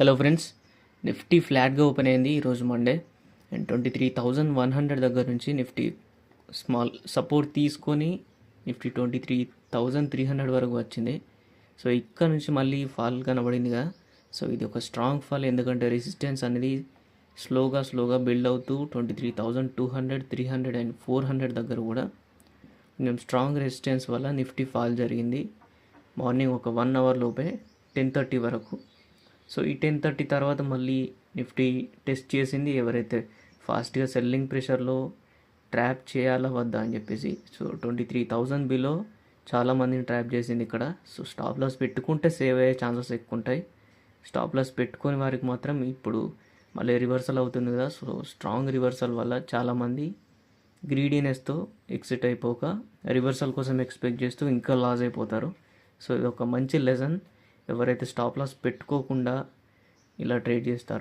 Hello friends, Nifty ఫ్లాట్గా open అయింది ఈరోజు మండే. అండ్ 23,100 దగ్గర నుంచి నిఫ్టీ స్మాల్ సపోర్ట్ తీసుకొని నిఫ్టీ 23,300 వరకు వచ్చింది. సో ఇక్కడ నుంచి మళ్ళీ ఫాల్ కనబడిందిగా. సో ఇది ఒక స్ట్రాంగ్ ఫాల్, ఎందుకంటే రెసిస్టెన్స్ అనేది స్లోగా బిల్డ్ అవుతూ 23,200, 300 అండ్ 400 దగ్గర కూడా కొంచెం స్ట్రాంగ్ రెసిస్టెన్స్ వల్ల నిఫ్టీ ఫాల్ జరిగింది. మార్నింగ్ ఒక 1 అవర్ లోపే 10:30 వరకు. సో ఈ 10:30 తర్వాత మళ్ళీ నిఫ్టీ టెస్ట్ చేసింది, ఎవరైతే ఫాస్ట్గా సెల్లింగ్ ప్రెషర్లో ట్రాప్ చేయాలా వద్దా అని చెప్పేసి. సో 23,000 బిలో చాలామందిని ట్రాప్ చేసింది ఇక్కడ. సో స్టాప్ లాస్ పెట్టుకుంటే సేవ్ అయ్యే ఛాన్సెస్ ఎక్కువ ఉంటాయి. స్టాప్ లాస్ పెట్టుకునే వారికి మాత్రం ఇప్పుడు మళ్ళీ రివర్సల్ అవుతుంది కదా. సో స్ట్రాంగ్ రివర్సల్ వల్ల చాలామంది గ్రీడీనెస్తో ఎక్సిట్ అయిపోక రివర్సల్ కోసం ఎక్స్పెక్ట్ చేస్తూ ఇంకా లాస్ అయిపోతారు. సో ఇది ఒక మంచి లెసన్, ఎవరైతే స్టాప్ లాస్ పెట్టుకోకుండా ఇలా ట్రేడ్ చేస్తారో.